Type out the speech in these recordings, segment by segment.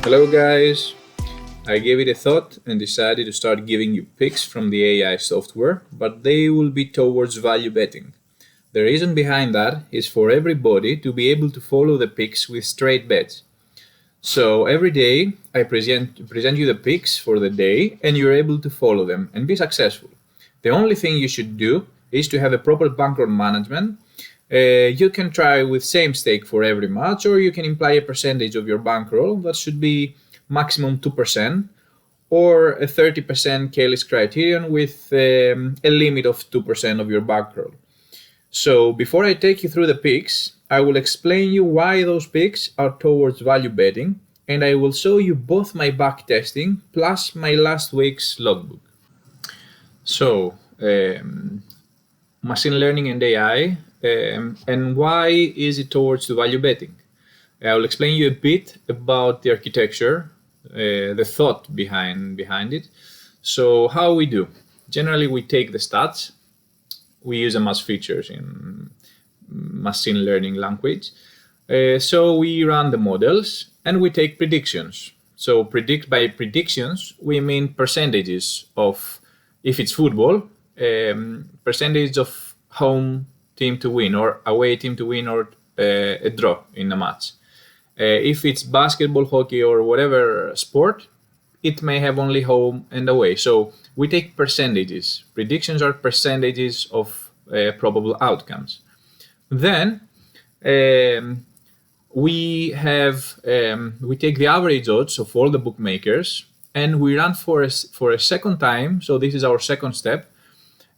Hello guys, I gave it a thought and decided to start giving you picks from the AI software, but they will be towards value betting. The reason behind that is for everybody to be able to follow the picks with straight bets. So every day I present you the picks for the day and you're able to follow them and be successful. The only thing you should do is to have a proper bankroll management. You can try with same stake for every match, or you can imply a percentage of your bankroll that should be maximum 2%, or a 30% Kelly's criterion with a limit of 2% of your bankroll. So before I take you through the picks, I will explain you why those picks are towards value betting, and I will show you both my back testing plus my last week's logbook. So, machine learning and AI, and why is it towards the value betting? I will explain you a bit about the architecture, the thought behind it. So how we do? Generally, we take the stats, we use them as features in machine learning language. So we run the models and we take predictions. So by predictions, we mean percentages of, if it's football, percentage of home team to win or away team to win or a draw in a match. If it's basketball, hockey, or whatever sport, it may have only home and away. So we take percentages. Predictions are percentages of probable outcomes. Then we take the average odds of all the bookmakers and we run for a second time. So this is our second step,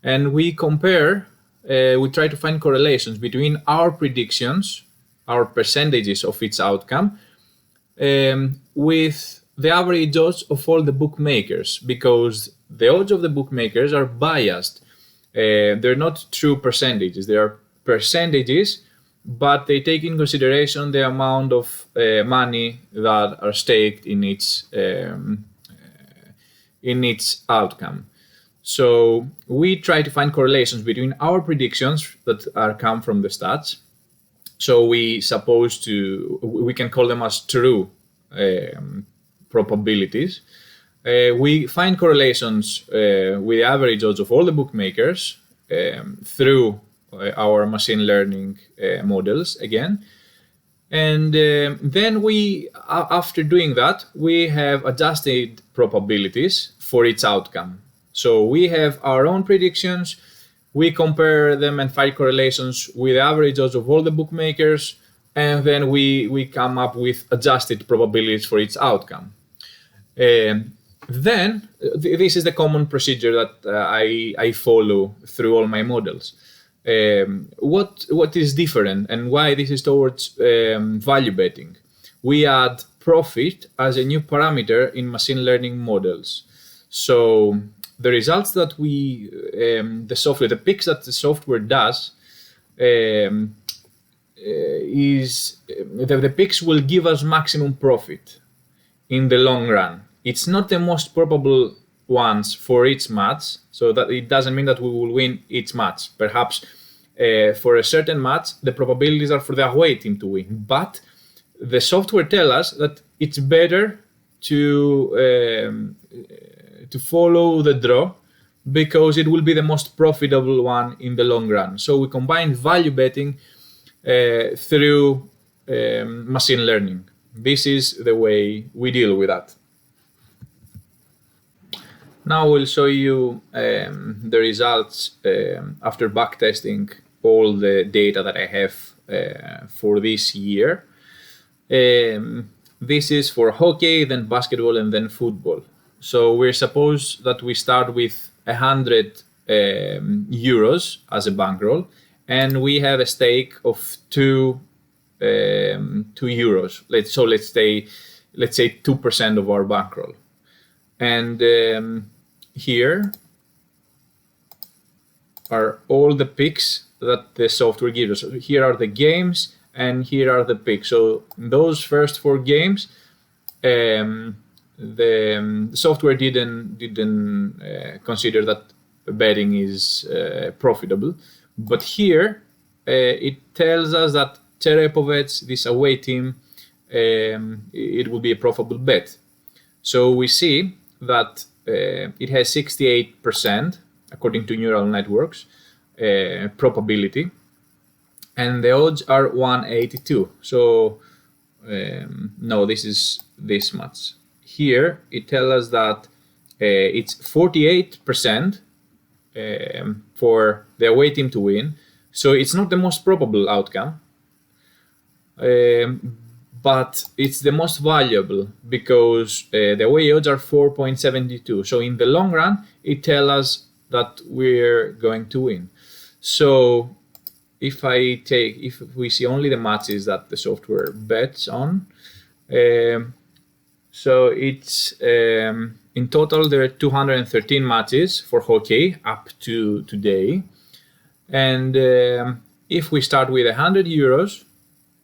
and we compare. We try to find correlations between our predictions, our percentages of each outcome, with the average odds of all the bookmakers, because the odds of the bookmakers are biased. They're not true percentages. They are percentages, but they take in consideration the amount of money that are staked in each outcome. So we try to find correlations between our predictions that come from the stats. So we can call them as true probabilities. We find correlations with the average odds of all the bookmakers through our machine learning models again. And then after doing that, we have adjusted probabilities for each outcome. So we have our own predictions, we compare them and find correlations with the average odds of all the bookmakers, and then we come up with adjusted probabilities for each outcome. Then this is the common procedure that I follow through all my models. What is different and why this is towards value betting? We add profit as a new parameter in machine learning models. So the results that the picks that the software does is the picks will give us maximum profit in the long run. It's not the most probable ones for each match, so that it doesn't mean that we will win each match. Perhaps for a certain match, the probabilities are for the away team to win, but the software tells us that it's better to follow the draw because it will be the most profitable one in the long run. So we combine value betting through machine learning. This is the way we deal with that. Now we'll show you the results after backtesting all the data that I have for this year. This is for hockey, then basketball, and then football. So we're supposed that we start with 100 euros as a bankroll, and we have a stake of 2 euros. Let's say 2% of our bankroll. And here are all the picks that the software gives us. So here are the games, and here are the picks. So those first 4 games, the software didn't consider that betting is profitable, but here it tells us that Cherepovets, this away team, it will be a profitable bet. So we see that it has 68% according to neural networks probability, and the odds are 182. So no, this is this much. Here it tells us that it's 48% for the away team to win. So it's not the most probable outcome, but it's the most valuable because the away odds are 4.72. So in the long run, it tells us that we're going to win. So if we see only the matches that the software bets on, so it's in total there are 213 matches for hockey up to today, and if we start with 100 euros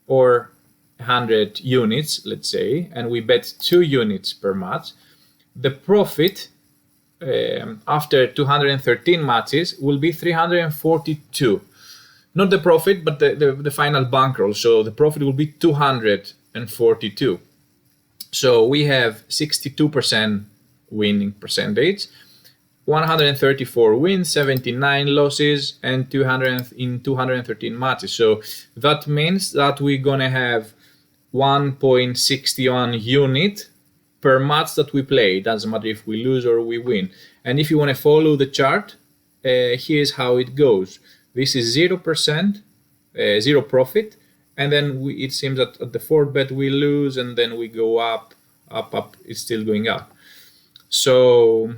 or 100 units, let's say, and we bet 2 units per match, the profit after 213 matches will be 342. Not the profit, but the final bankroll. So the profit will be 242. So we have 62% winning percentage, 134 wins, 79 losses, and 213 matches. So that means that we're gonna have 1.61 unit per match that we play. It doesn't matter if we lose or we win. And if you want to follow the chart, here's how it goes. This is 0%, zero profit, and then it seems that at the fourth bet we lose, and then we go up, it's still going up. So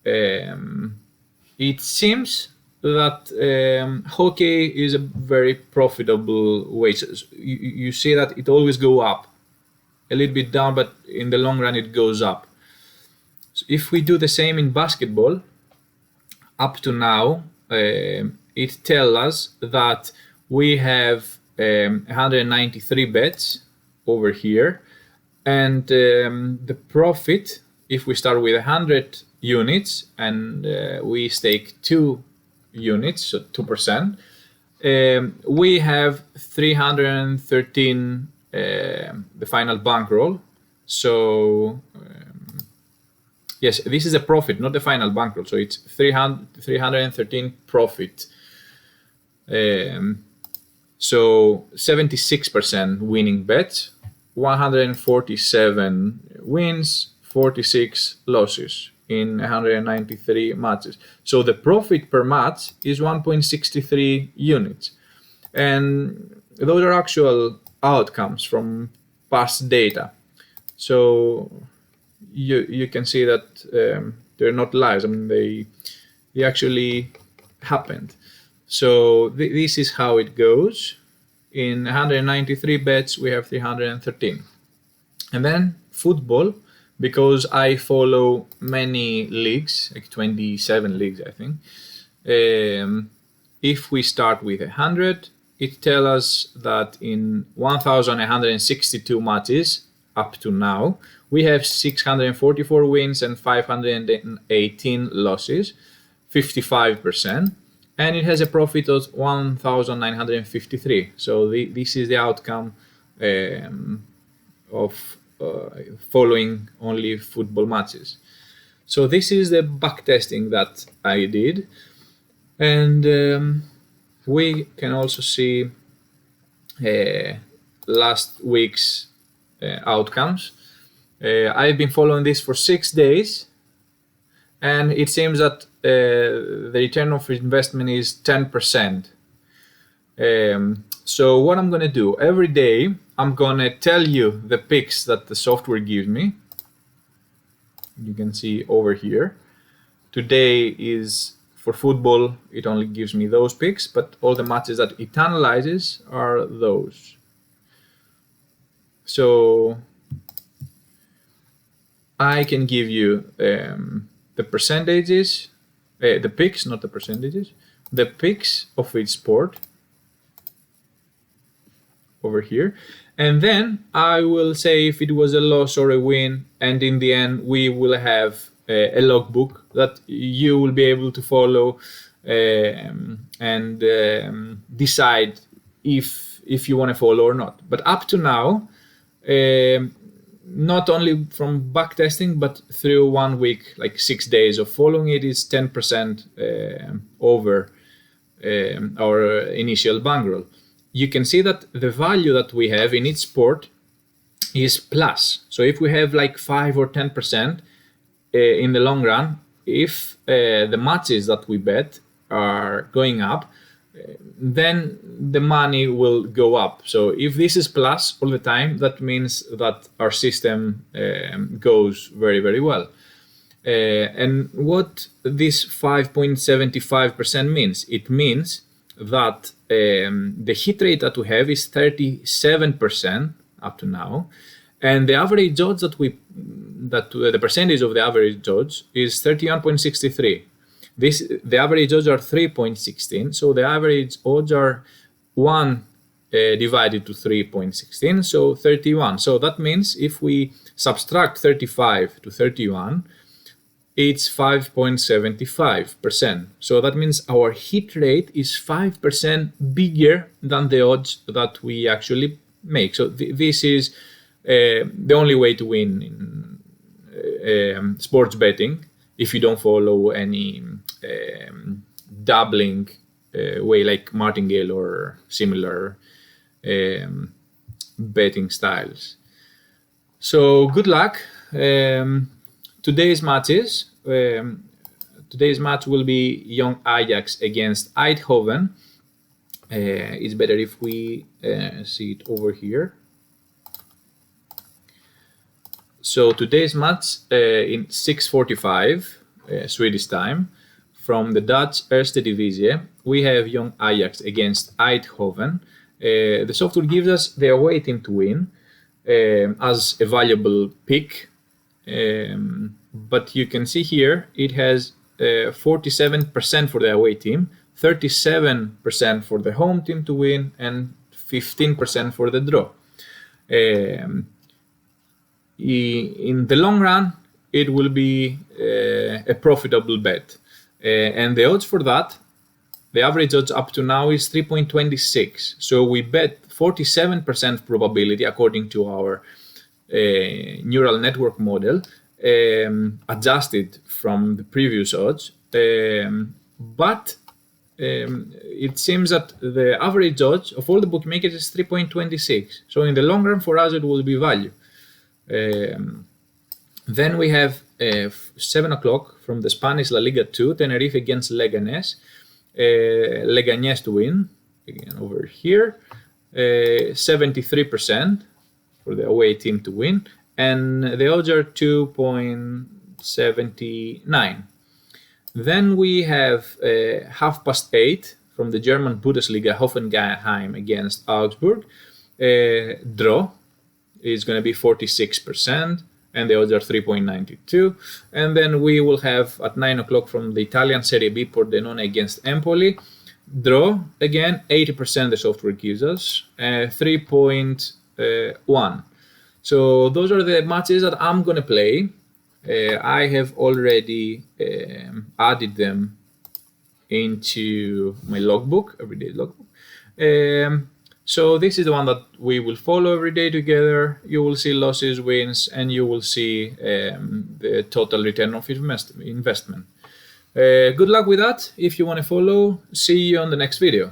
it seems that hockey is a very profitable way. So you see that it always go up, a little bit down, but in the long run it goes up. So if we do the same in basketball, up to now, it tells us that we have 193 bets over here, and the profit, if we start with 100 units and we stake 2 units, so 2%, we have 313 the final bankroll. So yes, this is a profit, not the final bankroll. So it's 313 profit. So 76% winning bets, 147 wins, 46 losses in 193 matches. So the profit per match is 1.63 units. And those are actual outcomes from past data. So you can see that they're not lies. I mean, they actually happened. So this is how it goes. In 193 bets, we have 313. And then football, because I follow many leagues, like 27 leagues, I think. If we start with 100, it tells us that in 1,162 matches up to now, we have 644 wins and 518 losses, 55%. And it has a profit of 1,953. So this is the outcome of following only football matches. So this is the backtesting that I did. And we can also see last week's outcomes. I've been following this for 6 days, and it seems that the return of investment is 10%. So what I'm going to do, every day I'm going to tell you the picks that the software gives me. You can see over here. Today is for football, it only gives me those picks, but all the matches that it analyzes are those. So I can give you the percentages, the picks, not the percentages, the picks of each sport over here. And then I will say if it was a loss or a win, and in the end we will have a logbook that you will be able to follow and decide if you want to follow or not. But up to now, Not only from back testing, but through 1 week, like 6 days of following it, is 10% over our initial bankroll. You can see that the value that we have in each sport is plus. So if we have like 5 or 10% in the long run, if the matches that we bet are going up, then the money will go up. So if this is plus all the time, that means that our system goes very, very well. And what this 5.75% means, it means that the hit rate that we have is 37% up to now, and the average odds the percentage of the average odds is 31.63. The average odds are 3.16, so the average odds are 1 divided to 3.16, so 31. So that means if we subtract 35 to 31, it's 5.75%. So that means our hit rate is 5% bigger than the odds that we actually make. So this is the only way to win in sports betting if you don't follow any doubling way like martingale or similar betting styles. So good luck. Today's match will be Young Ajax against Eindhoven. It's better if we see it over here. So today's match in 6:45 Swedish time from the Dutch Eerste Divisie, we have Young Ajax against Eindhoven. The software gives us the away team to win as a valuable pick. But you can see here it has 47% for the away team, 37% for the home team to win, and 15% for the draw. In the long run, it will be a profitable bet. And the odds for that, the average odds up to now is 3.26. So we bet 47% probability according to our neural network model, adjusted from the previous odds. But it seems that the average odds of all the bookmakers is 3.26. So in the long run, for us, it will be value. Then we have 7 o'clock from the Spanish La Liga 2, Tenerife against Leganés. Leganés to win, again over here, 73% for the away team to win, and the odds are 2.79. Then we have 8:30 from the German Bundesliga, Hoffenheim against Augsburg. Draw is going to be 46%, and the odds are 3.92. And then we will have at 9 o'clock from the Italian Serie B, Pordenone against Empoli. Draw, again, 80% the software gives us, 3.1. So those are the matches that I'm going to play. I have already added them into my logbook, everyday logbook. So this is the one that we will follow every day together. You will see losses, wins, and you will see the total return of investment. Good luck with that. If you want to follow, see you on the next video.